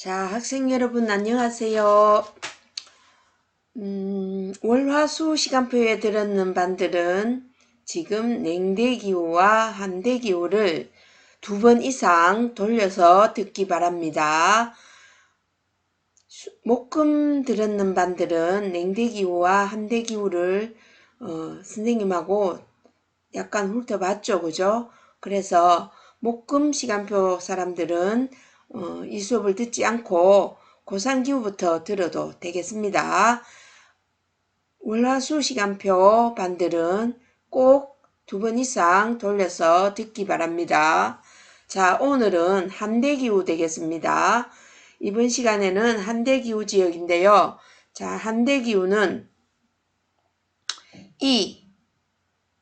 자, 학생 여러분 안녕하세요. 월화수 시간표에 들었는 반들은 지금 냉대기호와 한대기호를 2번 이상 돌려서 듣기 바랍니다. 목금 들었는 반들은 냉대기호와 한대기호를 선생님하고 약간 훑어봤죠, 그죠? 그래서 목금 시간표 사람들은 이 수업을 듣지 않고 고산기후부터 들어도 되겠습니다. 월화수 시간표 반들은 꼭 2번 이상 돌려서 듣기 바랍니다. 자, 오늘은 한대기후 되겠습니다. 이번 시간에는 한대기후 지역인데요. 자, 한대기후는 E,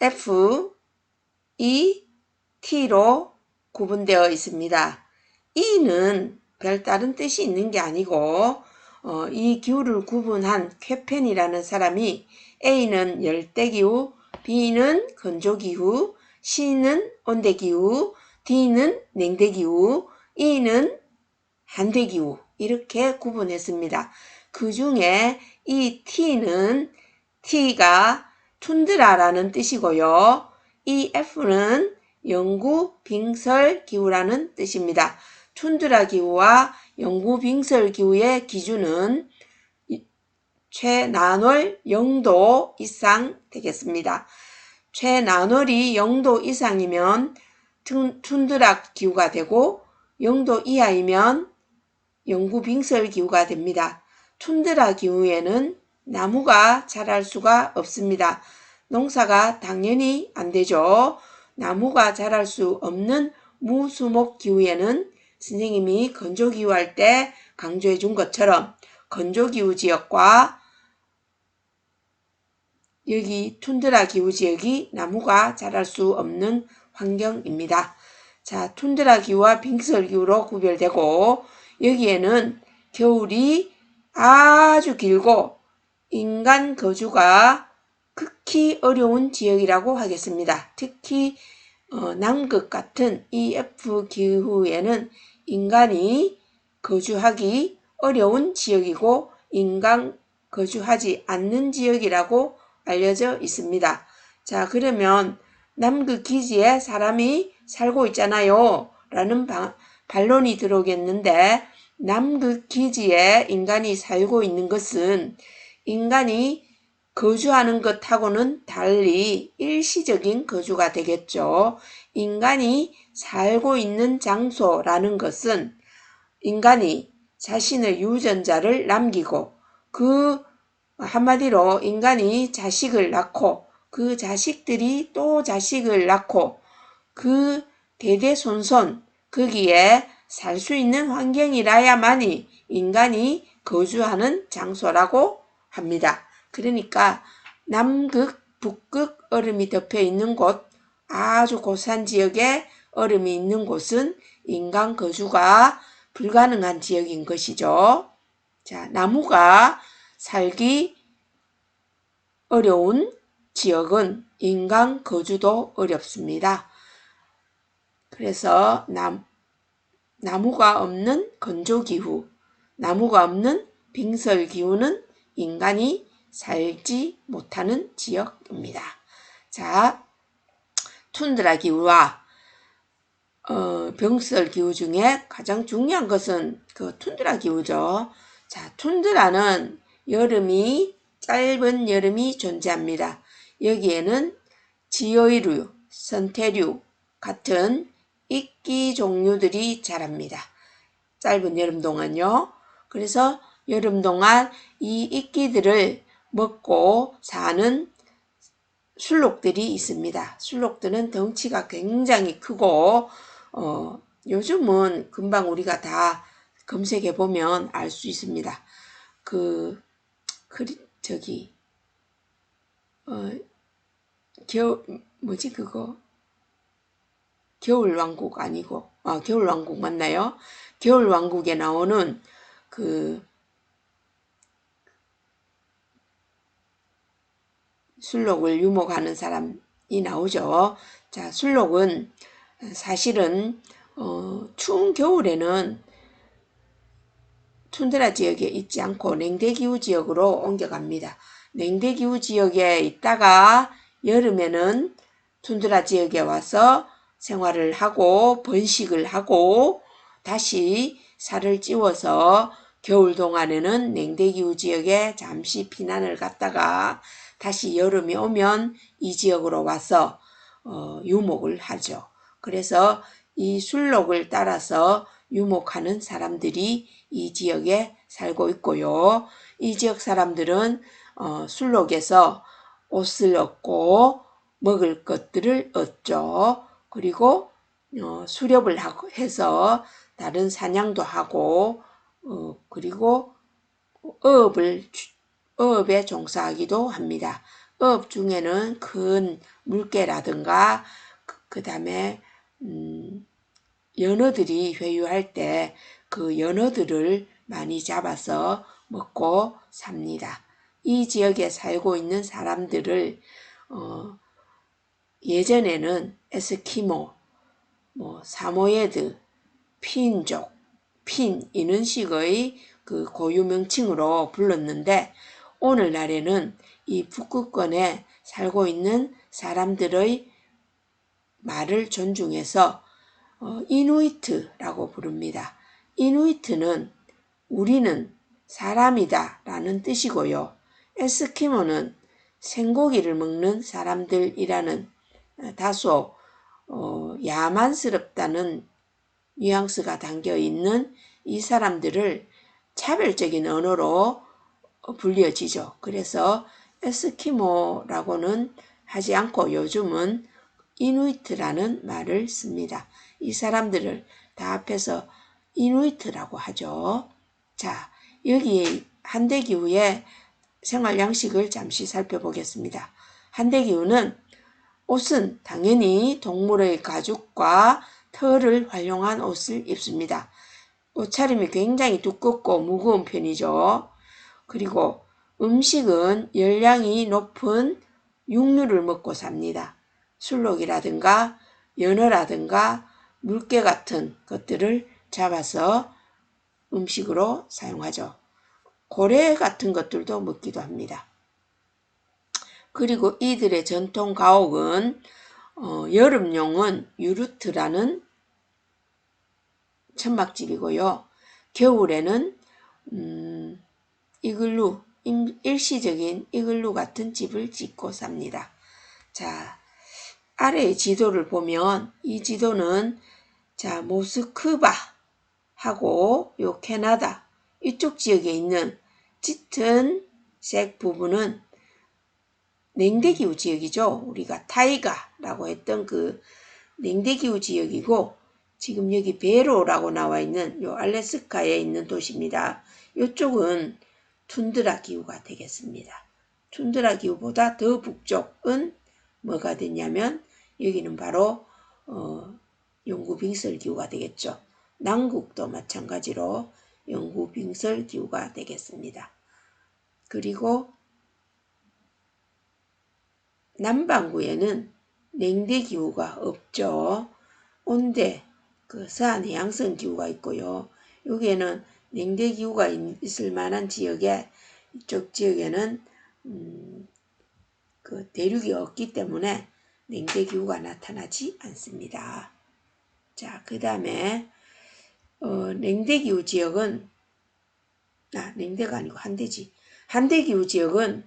F, E, T로 구분되어 있습니다. E는 별다른 뜻이 있는 게 아니고 이 기후를 구분한 쾌펜이라는 사람이 A는 열대기후, B는 건조기후, C는 온대기후, D는 냉대기후, E는 한대기후 이렇게 구분했습니다. 그 중에 이 T가 툰드라라는 뜻이고요. 이 F는 영구 빙설 기후라는 뜻입니다. 툰드라 기후와 영구 빙설 기후의 기준은 최난월 0도 이상 되겠습니다. 최난월이 0도 이상이면 툰드라 기후가 되고 0도 이하이면 영구 빙설 기후가 됩니다. 툰드라 기후에는 나무가 자랄 수가 없습니다. 농사가 당연히 안 되죠. 나무가 자랄 수 없는 무수목 기후에는 선생님이 건조기후 할 때 강조해 준 것처럼 건조기후 지역과 여기 툰드라 기후 지역이 나무가 자랄 수 없는 환경입니다. 자, 툰드라 기후와 빙설 기후로 구별되고 여기에는 겨울이 아주 길고 인간 거주가 극히 어려운 지역이라고 하겠습니다. 특히 남극 같은 EF 기후에는 인간이 거주하기 어려운 지역이고 인간 거주하지 않는 지역이라고 알려져 있습니다. 자, 그러면 남극 기지에 사람이 살고 있잖아요. 라는 반론이 들어오겠는데 남극 기지에 인간이 살고 있는 것은 인간이 거주하는 것하고는 달리 일시적인 거주가 되겠죠. 인간이 살고 있는 장소라는 것은 인간이 자신의 유전자를 남기고 그 한마디로 인간이 자식을 낳고 그 자식들이 또 자식을 낳고 그 대대손손 거기에 살 수 있는 환경이라야만이 인간이 거주하는 장소라고 합니다. 그러니까 남극, 북극 얼음이 덮여 있는 곳, 아주 고산 지역에 얼음이 있는 곳은 인간 거주가 불가능한 지역인 것이죠. 자, 나무가 살기 어려운 지역은 인간 거주도 어렵습니다. 그래서 나무가 없는 건조기후, 나무가 없는 빙설기후는 인간이 살지 못하는 지역입니다. 자, 툰드라 기후와 병설 기후 중에 가장 중요한 것은 그 툰드라 기후죠. 자, 툰드라는 짧은 여름이 존재합니다. 여기에는 지오이류, 선태류 같은 이끼 종류들이 자랍니다. 짧은 여름 동안요. 그래서 여름 동안 이 이끼들을 먹고 사는 술록들이 있습니다. 술록들은 덩치가 굉장히 크고 요즘은 금방 우리가 다 검색해 보면 알 수 있습니다. 겨울왕국 아니고 겨울왕국 맞나요? 겨울왕국에 나오는 술록을 유목하는 사람이 나오죠. 자, 술록은 사실은 추운 겨울에는 툰드라 지역에 있지 않고 냉대기후 지역으로 옮겨갑니다. 냉대기후 지역에 있다가 여름에는 툰드라 지역에 와서 생활을 하고 번식을 하고 다시 살을 찌워서 겨울 동안에는 냉대기후 지역에 잠시 피난을 갔다가 다시 여름이 오면 이 지역으로 와서 유목을 하죠. 그래서 이 술록을 따라서 유목하는 사람들이 이 지역에 살고 있고요. 이 지역 사람들은 술록에서 옷을 얻고 먹을 것들을 얻죠. 그리고 수렵을 해서 다른 사냥도 하고 그리고 어업에 종사하기도 합니다. 어업 중에는 큰 물개라든가 그 다음에 연어들이 회유할 때 그 연어들을 많이 잡아서 먹고 삽니다. 이 지역에 살고 있는 사람들을 예전에는 에스키모, 사모예드, 핀족, 핀 이런 식의 그 고유 명칭으로 불렀는데 오늘날에는 이 북극권에 살고 있는 사람들의 말을 존중해서 이누이트라고 부릅니다. 이누이트는 우리는 사람이다 라는 뜻이고요. 에스키모는 생고기를 먹는 사람들이라는 다소 야만스럽다는 뉘앙스가 담겨 있는 이 사람들을 차별적인 언어로 불려지죠. 그래서 에스키모라고는 하지 않고 요즘은 이누이트라는 말을 씁니다. 이 사람들을 다 합해서 이누이트라고 하죠. 자, 여기에 한대기후의 생활 양식을 잠시 살펴보겠습니다. 한대기후는 옷은 당연히 동물의 가죽과 털을 활용한 옷을 입습니다. 옷차림이 굉장히 두껍고 무거운 편이죠. 그리고 음식은 열량이 높은 육류를 먹고 삽니다. 술록이라든가 연어라든가 물개 같은 것들을 잡아서 음식으로 사용하죠. 고래 같은 것들도 먹기도 합니다. 그리고 이들의 전통 가옥은 여름용은 유르트라는 천막집이고요. 겨울에는 이글루, 일시적인 이글루 같은 집을 짓고 삽니다. 자, 아래의 지도를 보면 이 지도는 자 모스크바 하고 요 캐나다 이쪽 지역에 있는 짙은 색 부분은 냉대기후 지역이죠. 우리가 타이가라고 했던 그 냉대기후 지역이고 지금 여기 베로라고 나와 있는 요 알래스카에 있는 도시입니다. 이쪽은 툰드라 기후가 되겠습니다. 툰드라 기후보다 더 북쪽은 뭐가 되냐면 여기는 바로 영구 빙설 기후가 되겠죠. 남극도 마찬가지로 영구 빙설 기후가 되겠습니다. 그리고 남반구에는 냉대 기후가 없죠. 온대, 그 서한 해양성 기후가 있고요. 여기에는 냉대 기후가 있을 만한 지역에 이쪽 지역에는 그 대륙이 없기 때문에 냉대 기후가 나타나지 않습니다. 자, 그 다음에 냉대 기후 지역은 냉대가 아니고 한대지. 한대 기후 지역은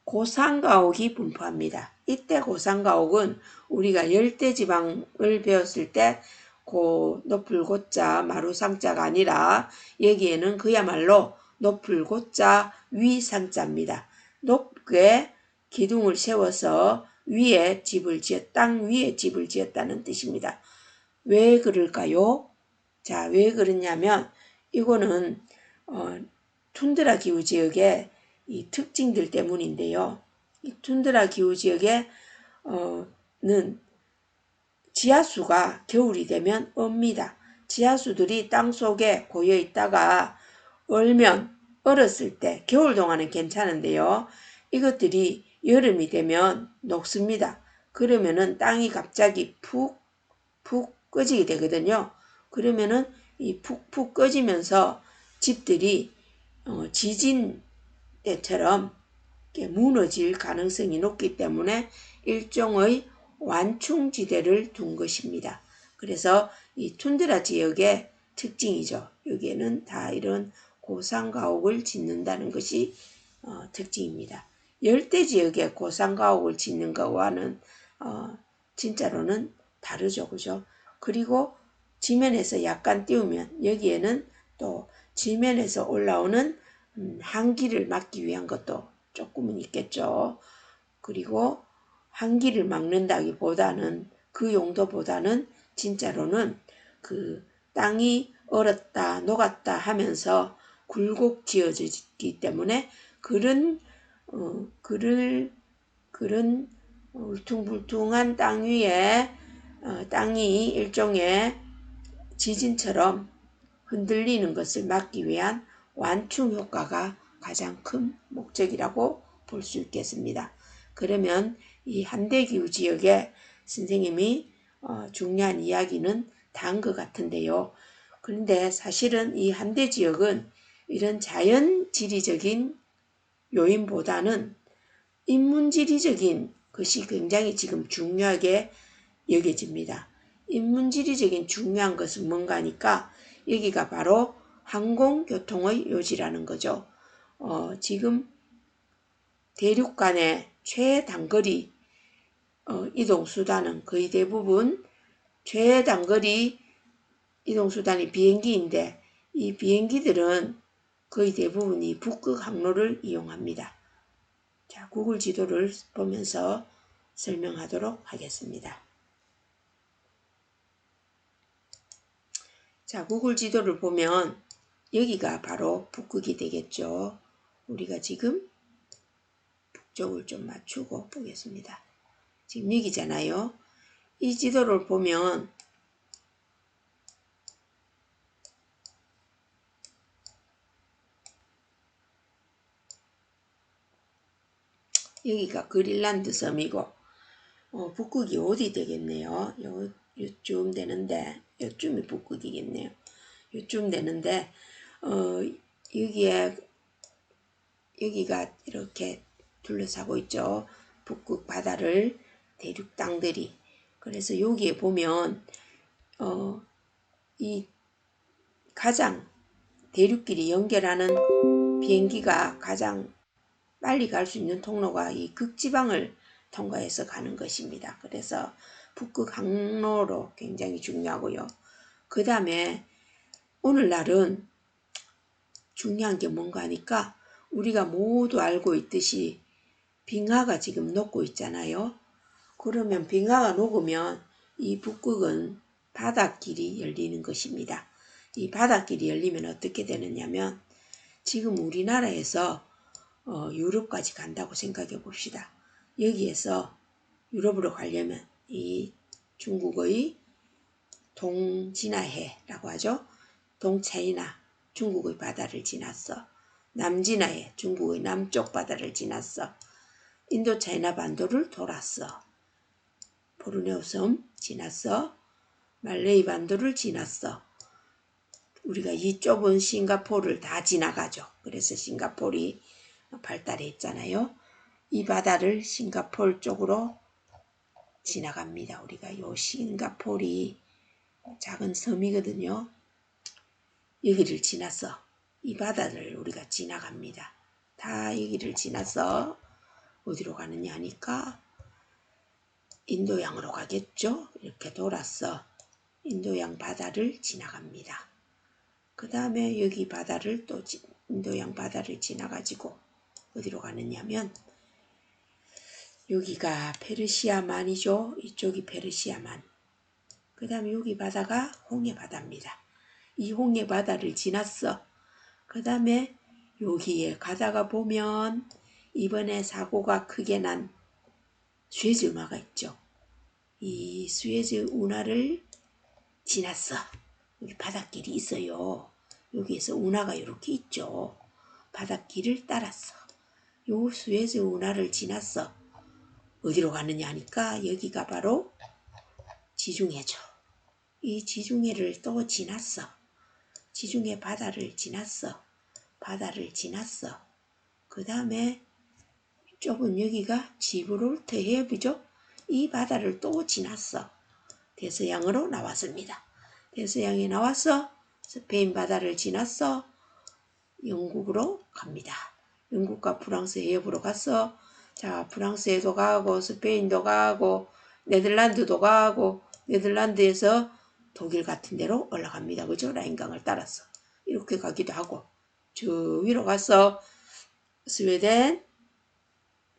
고산가옥이 분포합니다. 이때 고산가옥은 우리가 열대지방을 배웠을 때 높을 고자 마루상자가 아니라 여기에는 그야말로 높을 고자 위상자입니다. 높게 기둥을 세워서 위에 집을 땅 위에 집을 지었다는 뜻입니다. 왜 그럴까요? 자, 왜 그러냐면 이거는 툰드라 기후 지역의 이 특징들 때문인데요. 이 툰드라 기후 지역에는 지하수가 겨울이 되면 옵니다. 지하수들이 땅속에 고여 있다가 얼었을 때 겨울 동안은 괜찮은데요. 이것들이 여름이 되면 녹습니다. 그러면은 땅이 갑자기 푹 꺼지게 되거든요. 그러면은 이 푹푹 꺼지면서 집들이 지진 때처럼 무너질 가능성이 높기 때문에 일종의 완충지대를 둔 것입니다. 그래서 이 툰드라 지역의 특징이죠. 여기에는 다 이런 고산가옥을 짓는다는 것이 특징입니다. 열대 지역에 고산가옥을 짓는 것과는 진짜로는 다르죠. 그죠? 그리고 지면에서 약간 띄우면 여기에는 또 지면에서 올라오는 한기를 막기 위한 것도 조금은 있겠죠. 그리고 한기를 막는다기보다는 그 용도보다는 진짜로는 그 땅이 얼었다 녹았다 하면서 굴곡 지어지기 때문에 그런 울퉁불퉁한 땅 위에 땅이 일종의 지진처럼 흔들리는 것을 막기 위한 완충 효과가 가장 큰 목적이라고 볼 수 있겠습니다. 그러면 이 한대기후 지역에 선생님이 중요한 이야기는 다 한 것 같은데요. 그런데 사실은 이 한대 지역은 이런 자연 지리적인 요인보다는 인문지리적인 것이 굉장히 지금 중요하게 여겨집니다. 인문지리적인 중요한 것은 뭔가 하니까 여기가 바로 항공교통의 요지라는 거죠. 지금 대륙 간의 최단거리 이동수단은 거의 대부분 최단거리 이동수단이 비행기인데 이 비행기들은 거의 대부분이 북극 항로를 이용합니다. 자, 구글 지도를 보면서 설명하도록 하겠습니다. 자, 구글 지도를 보면 여기가 바로 북극이 되겠죠. 우리가 지금 북쪽을 좀 맞추고 보겠습니다. 지금 여기잖아요. 이 지도를 보면 여기가 그린란드 섬이고 북극이 어디 되겠네요. 요쯤 되는데 요쯤이 북극이겠네요. 요쯤 되는데 여기가 이렇게 둘러싸고 있죠. 북극 바다를 대륙 땅들이. 그래서 여기에 보면 이 가장 대륙끼리 연결하는 비행기가 가장 빨리 갈 수 있는 통로가 이 극지방을 통과해서 가는 것입니다. 그래서 북극 항로로 굉장히 중요하고요. 그 다음에 오늘날은 중요한 게 뭔가 하니까 우리가 모두 알고 있듯이 빙하가 지금 녹고 있잖아요. 그러면 빙하가 녹으면 이 북극은 바닷길이 열리는 것입니다. 이 바닷길이 열리면 어떻게 되느냐면 지금 우리나라에서 유럽까지 간다고 생각해 봅시다. 여기에서 유럽으로 가려면 이 중국의 동진화해라고 하죠. 동차이나 중국의 바다를 지났어. 남진화해 중국의 남쪽 바다를 지났어. 인도차이나 반도를 돌았어. 보르네오 섬 지났어. 말레이 반도를 지났어. 우리가 이 좁은 싱가포르를 다 지나가죠. 그래서 싱가포르이 발달했잖아요. 이 바다를 싱가포르 쪽으로 지나갑니다. 우리가 요 싱가포르이 작은 섬이거든요. 여기를 지나서 이 바다를 우리가 지나갑니다. 다 여기를 지나서 어디로 가느냐 하니까 인도양으로 가겠죠. 이렇게 돌아서 인도양 바다를 지나갑니다. 그 다음에 여기 바다를 또 인도양 바다를 지나가지고 어디로 가느냐면 여기가 페르시아만이죠. 이쪽이 페르시아만. 그 다음에 여기 바다가 홍해바다입니다. 이 홍해바다를 지났어. 그 다음에 여기에 가다가 보면 이번에 사고가 크게 난 수에즈 운하가 있죠. 이 수에즈 운하를 지났어. 여기 바닷길이 있어요. 여기에서 운하가 이렇게 있죠. 바닷길을 따랐어. 요 수에즈 운하를 지났어. 어디로 가느냐 하니까 여기가 바로 지중해죠. 이 지중해를 또 지났어. 지중해 바다를 지났어. 바다를 지났어. 그 다음에 좁은 여기가 지브롤터 해협이죠. 이 바다를 또 지났어. 대서양으로 나왔습니다. 대서양에 나와서 스페인 바다를 지났어. 영국으로 갑니다. 영국과 프랑스 해협으로 갔어. 자, 프랑스에도 가고 스페인도 가고 네덜란드도 가고 네덜란드에서 독일 같은 데로 올라갑니다. 그죠? 라인강을 따라서 이렇게 가기도 하고 저 위로 가서 스웨덴,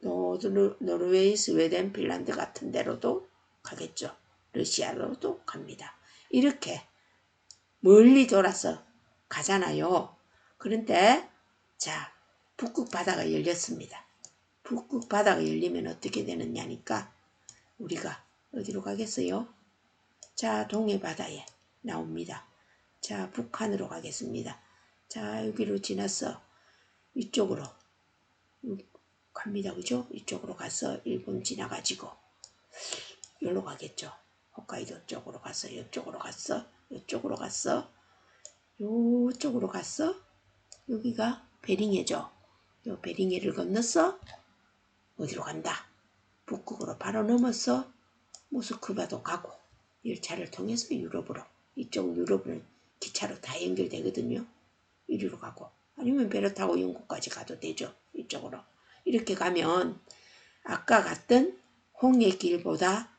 노르웨이, 스웨덴, 핀란드 같은 데로도 가겠죠. 러시아로도 갑니다. 이렇게 멀리 돌아서 가잖아요. 그런데 자, 북극 바다가 열렸습니다. 북극 바다가 열리면 어떻게 되느냐니까 우리가 어디로 가겠어요? 자, 동해 바다에 나옵니다. 자, 북한으로 가겠습니다. 자, 여기로 지나서 이쪽으로 갑니다. 그죠? 이쪽으로 가서 일본 지나가지고 여기로 가겠죠. 홋카이도 쪽으로 가서 이쪽으로 갔어. 이쪽으로 갔어. 요쪽으로 갔어. 여기가 베링해죠. 요 베링해를 건넜어. 어디로 간다? 북극으로 바로 넘어서 모스크바도 가고 열차를 통해서 유럽으로 이쪽 유럽은 기차로 다 연결되거든요. 이리로 가고 아니면 배를 타고 영국까지 가도 되죠. 이쪽으로 이렇게 가면 아까 갔던 홍해 길보다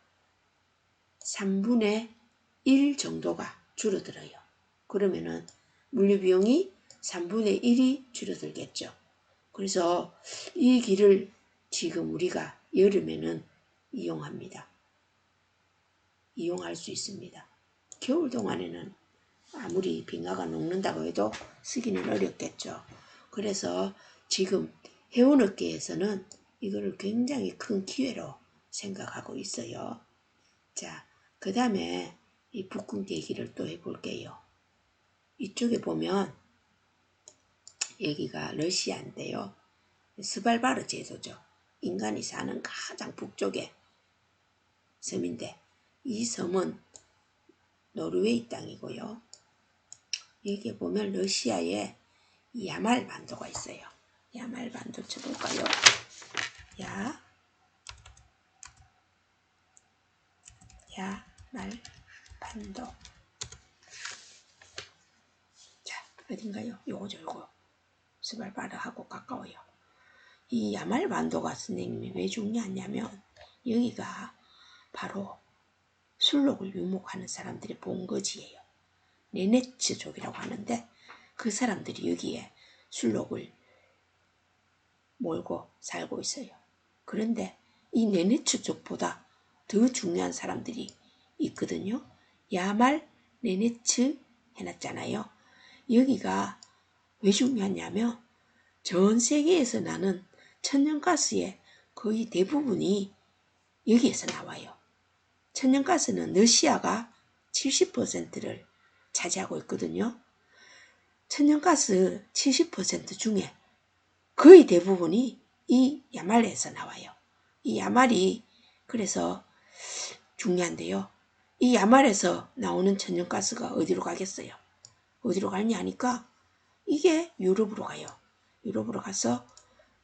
3분의 1 정도가 줄어들어요. 그러면은 물류비용이 3분의 1이 줄어들겠죠. 그래서 이 길을 지금 우리가 여름에는 이용합니다. 이용할 수 있습니다. 겨울 동안에는 아무리 빙하가 녹는다고 해도 쓰기는 어렵겠죠. 그래서 지금 해운업계에서는 이거를 굉장히 큰 기회로 생각하고 있어요. 자, 그 다음에 이 북극 얘기를 또 해볼게요. 이쪽에 보면 여기가 러시아인데요. 스발바르 제도죠. 인간이 사는 가장 북쪽의 섬인데 이 섬은 노르웨이 땅이고요. 여기에 보면 러시아에 야말 반도가 있어요. 야말 반도 쳐볼까요? 야말 반도. 자, 어딘가요? 요거죠, 요거. 스발바르하고 가까워요. 이 야말 반도가 선생님이 왜 중요하냐면 여기가 바로 술록을 유목하는 사람들의 본거지예요. 네네츠족이라고 하는데 그 사람들이 여기에 술록을 몰고 살고 있어요. 그런데 이 네네츠족보다 더 중요한 사람들이 있거든요. 야말 네네츠 해놨잖아요. 여기가 왜 중요하냐면 전 세계에서 나는 천연가스의 거의 대부분이 여기에서 나와요. 천연가스는 러시아가 70%를 차지하고 있거든요. 천연가스 70% 중에 거의 대부분이 이 야말에서 나와요. 이 야말이 그래서 중요한데요. 이 야말에서 나오는 천연가스가 어디로 가겠어요? 어디로 가느냐 하니까 이게 유럽으로 가요. 유럽으로 가서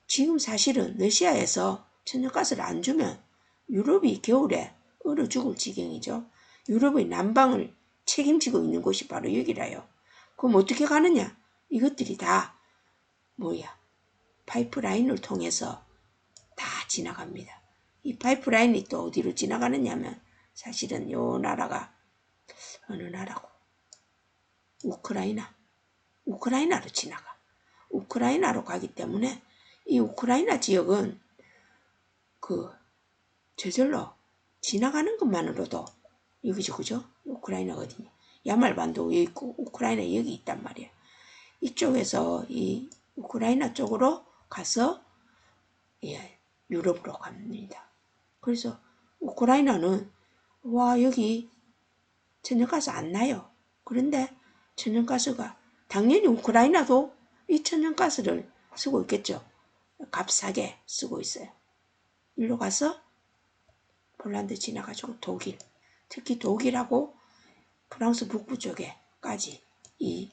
지금 사실은 러시아에서 천연가스를 안 주면 유럽이 겨울에 얼어 죽을 지경이죠. 유럽의 난방을 책임지고 있는 곳이 바로 여기라요. 그럼 어떻게 가느냐? 이것들이 다 파이프라인을 통해서 다 지나갑니다. 이 파이프라인이 또 어디로 지나가느냐면 사실은 요 나라가 어느 나라고? 우크라이나로 지나가. 우크라이나로 가기 때문에 이 우크라이나 지역은 저절로 지나가는 것만으로도 여기죠, 그죠? 우크라이나가 어디냐? 야말반도 여기 있고 우크라이나 여기 있단 말이에요. 이쪽에서 이 우크라이나 쪽으로 가서 유럽으로 갑니다. 그래서 우크라이나는 여기 천연가스 안 나요. 그런데 천연가스가 당연히 우크라이나도 이 천연가스를 쓰고 있겠죠. 값싸게 쓰고 있어요. 일로 가서 폴란드 지나가지고 독일, 특히 독일하고 프랑스 북부 쪽에까지 이